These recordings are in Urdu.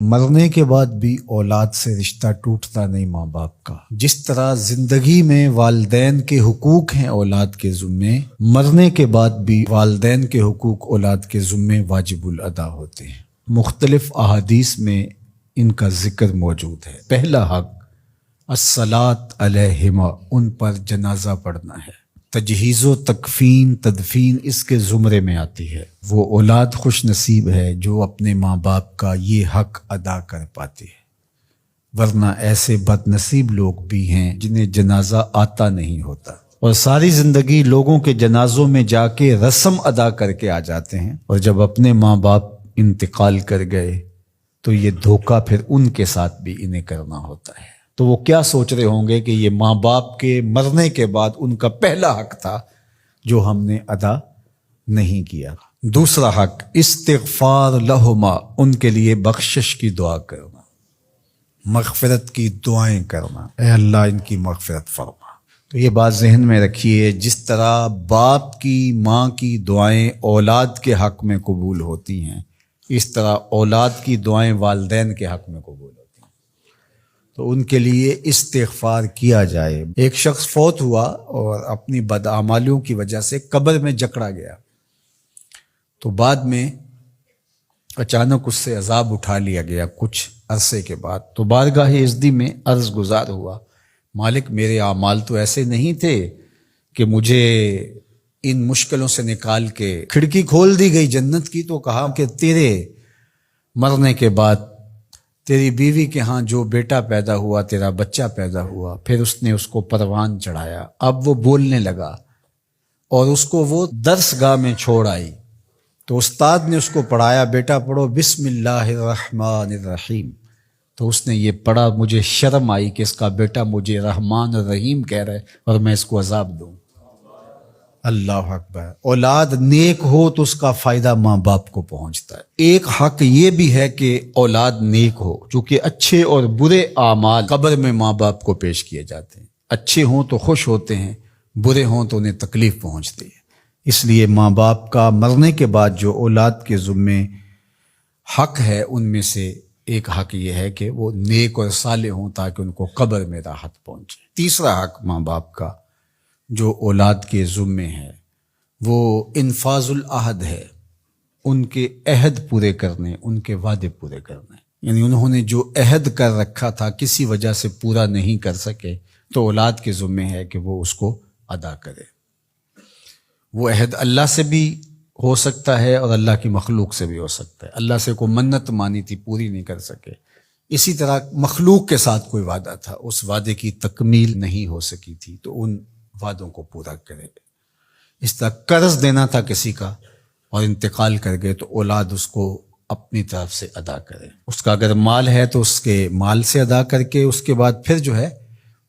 مرنے کے بعد بھی اولاد سے رشتہ ٹوٹتا نہیں ماں باپ کا۔ جس طرح زندگی میں والدین کے حقوق ہیں اولاد کے ذمے، مرنے کے بعد بھی والدین کے حقوق اولاد کے ذمے واجب الادا ہوتے ہیں۔ مختلف احادیث میں ان کا ذکر موجود ہے۔ پہلا حق الصلاۃ علیہما، ان پر جنازہ پڑھنا ہے۔ تجہیز و تکفین تدفین اس کے زمرے میں آتی ہے۔ وہ اولاد خوش نصیب ہے جو اپنے ماں باپ کا یہ حق ادا کر پاتی ہے، ورنہ ایسے بد نصیب لوگ بھی ہیں جنہیں جنازہ آتا نہیں ہوتا اور ساری زندگی لوگوں کے جنازوں میں جا کے رسم ادا کر کے آ جاتے ہیں، اور جب اپنے ماں باپ انتقال کر گئے تو یہ دھوکہ پھر ان کے ساتھ بھی انہیں کرنا ہوتا ہے۔ تو وہ کیا سوچ رہے ہوں گے کہ یہ ماں باپ کے مرنے کے بعد ان کا پہلا حق تھا جو ہم نے ادا نہیں کیا۔ دوسرا حق استغفار لہما، ان کے لیے بخشش کی دعا کرنا، مغفرت کی دعائیں کرنا، اے اللہ ان کی مغفرت فرما۔ تو یہ بات ذہن میں رکھیے، جس طرح باپ کی ماں کی دعائیں اولاد کے حق میں قبول ہوتی ہیں، اس طرح اولاد کی دعائیں والدین کے حق میں قبول ہوتی ہیں۔ تو ان کے لیے استغفار کیا جائے۔ ایک شخص فوت ہوا اور اپنی بدعمالیوں کی وجہ سے قبر میں جکڑا گیا، تو بعد میں اچانک اس سے عذاب اٹھا لیا گیا کچھ عرصے کے بعد۔ تو بارگاہ عزدی میں عرض گزار ہوا، مالک میرے اعمال تو ایسے نہیں تھے کہ مجھے ان مشکلوں سے نکال کے کھڑکی کھول دی گئی جنت کی، تو کہا کہ تیرے مرنے کے بعد تیری بیوی کے ہاں جو بیٹا پیدا ہوا، تیرا بچہ پیدا ہوا، پھر اس نے اس کو پروان چڑھایا، اب وہ بولنے لگا اور اس کو وہ درس گاہ میں چھوڑ آئی، تو استاد نے اس کو پڑھایا، بیٹا پڑھو بسم اللہ الرحمن الرحیم، تو اس نے یہ پڑھا، مجھے شرم آئی کہ اس کا بیٹا مجھے رحمان الرحیم کہہ رہا ہے اور میں اس کو عذاب دوں۔ اللہ اکبر۔ اولاد نیک ہو تو اس کا فائدہ ماں باپ کو پہنچتا ہے۔ ایک حق یہ بھی ہے کہ اولاد نیک ہو، چونکہ اچھے اور برے اعمال قبر میں ماں باپ کو پیش کیے جاتے ہیں۔ اچھے ہوں تو خوش ہوتے ہیں، برے ہوں تو انہیں تکلیف پہنچتی ہے۔ اس لیے ماں باپ کا مرنے کے بعد جو اولاد کے ذمے حق ہے، ان میں سے ایک حق یہ ہے کہ وہ نیک اور صالح ہوں تاکہ ان کو قبر میں راحت پہنچے۔ تیسرا حق ماں باپ کا جو اولاد کے ذمے ہے وہ انفاذ العہد ہے، ان کے عہد پورے کرنے، ان کے وعدے پورے کرنے۔ یعنی انہوں نے جو عہد کر رکھا تھا کسی وجہ سے پورا نہیں کر سکے، تو اولاد کے ذمے ہے کہ وہ اس کو ادا کرے۔ وہ عہد اللہ سے بھی ہو سکتا ہے اور اللہ کی مخلوق سے بھی ہو سکتا ہے۔ اللہ سے کوئی منت مانی تھی، پوری نہیں کر سکے، اسی طرح مخلوق کے ساتھ کوئی وعدہ تھا، اس وعدے کی تکمیل نہیں ہو سکی تھی، تو ان وعدوں کو پورا کرے۔ اس طرح قرض دینا تھا کسی کا اور انتقال کر گئے، تو اولاد اس کو اپنی طرف سے ادا کرے۔ اس کا اگر مال ہے تو اس کے مال سے ادا کر کے اس کے بعد پھر جو ہے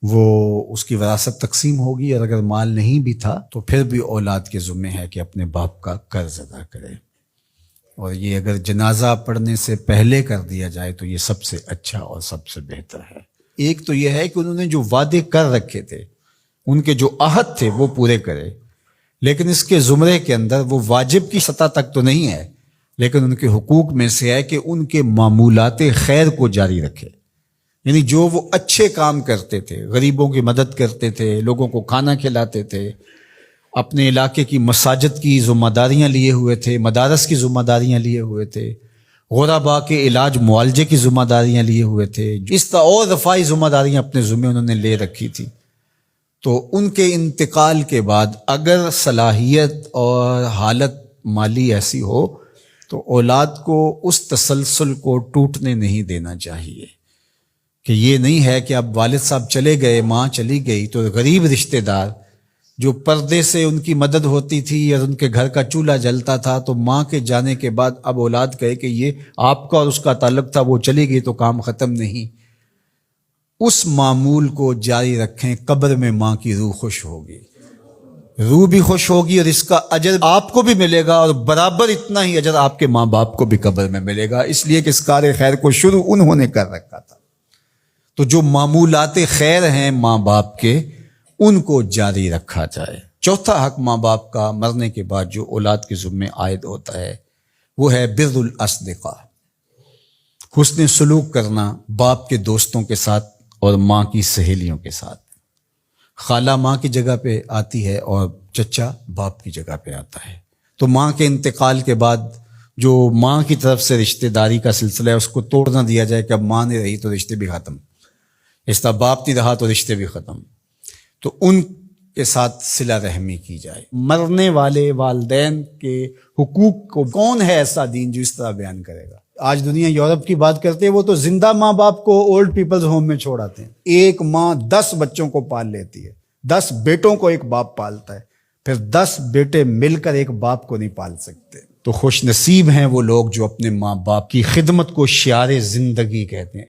وہ اس کی وراثت تقسیم ہوگی، اور اگر مال نہیں بھی تھا تو پھر بھی اولاد کے ذمہ ہے کہ اپنے باپ کا قرض ادا کرے، اور یہ اگر جنازہ پڑھنے سے پہلے کر دیا جائے تو یہ سب سے اچھا اور سب سے بہتر ہے۔ ایک تو یہ ہے کہ انہوں نے جو وعدے کر رکھے تھے، ان کے جو عہد تھے وہ پورے کرے، لیکن اس کے زمرے کے اندر وہ واجب کی سطح تک تو نہیں ہے، لیکن ان کے حقوق میں سے ہے کہ ان کے معمولات خیر کو جاری رکھے۔ یعنی جو وہ اچھے کام کرتے تھے، غریبوں کی مدد کرتے تھے، لوگوں کو کھانا کھلاتے تھے، اپنے علاقے کی مساجد کی ذمہ داریاں لیے ہوئے تھے، مدارس کی ذمہ داریاں لیے ہوئے تھے، غرباء کے علاج معالجے کی ذمہ داریاں لیے ہوئے تھے، اس طرح اور رفاعی ذمہ داریاں اپنے ذمہ انہوں نے لے رکھی تھی، تو ان کے انتقال کے بعد اگر صلاحیت اور حالت مالی ایسی ہو تو اولاد کو اس تسلسل کو ٹوٹنے نہیں دینا چاہیے، کہ یہ نہیں ہے کہ اب والد صاحب چلے گئے، ماں چلی گئی، تو غریب رشتہ دار جو پردے سے ان کی مدد ہوتی تھی اور ان کے گھر کا چولہا جلتا تھا، تو ماں کے جانے کے بعد اب اولاد کہے کہ یہ آپ کا اور اس کا تعلق تھا، وہ چلی گئی تو کام ختم نہیں۔ اس معمول کو جاری رکھیں، قبر میں ماں کی روح خوش ہوگی، روح بھی خوش ہوگی، اور اس کا اجر آپ کو بھی ملے گا، اور برابر اتنا ہی اجر آپ کے ماں باپ کو بھی قبر میں ملے گا، اس لیے کہ اس کار خیر کو شروع انہوں نے کر رکھا تھا۔ تو جو معمولات خیر ہیں ماں باپ کے، ان کو جاری رکھا جائے۔ چوتھا حق ماں باپ کا مرنے کے بعد جو اولاد کے ذمے عائد ہوتا ہے وہ ہے بر الاصدقاء، حسن سلوک کرنا باپ کے دوستوں کے ساتھ اور ماں کی سہیلیوں کے ساتھ. خالہ ماں کی جگہ پہ آتی ہے اور چچا باپ کی جگہ پہ آتا ہے. تو ماں کے انتقال کے بعد جو ماں کی طرف سے رشتہ داری کا سلسلہ ہے اس کو توڑ نہ دیا جائے کہ اب ماں نہیں رہی تو رشتے بھی ختم، اس طرح باپ نہیں رہا تو رشتے بھی ختم. تو ان کے ساتھ صلہ رحمی کی جائے. مرنے والے والدین کے حقوق کو کون ہے ایسا دین جو اس طرح بیان کرے گا؟ آج دنیا یورپ کی بات کرتے ہیں، وہ تو زندہ ماں باپ کو اولڈ پیپلز ہوم میں چھوڑ آتے ہیں. ایک ماں 10 بچوں کو پال لیتی ہے، 10 بیٹوں کو ایک باپ پالتا ہے، پھر 10 بیٹے مل کر ایک باپ کو نہیں پال سکتے. تو خوش نصیب ہیں وہ لوگ جو اپنے ماں باپ کی خدمت کو شعار زندگی کہتے ہیں.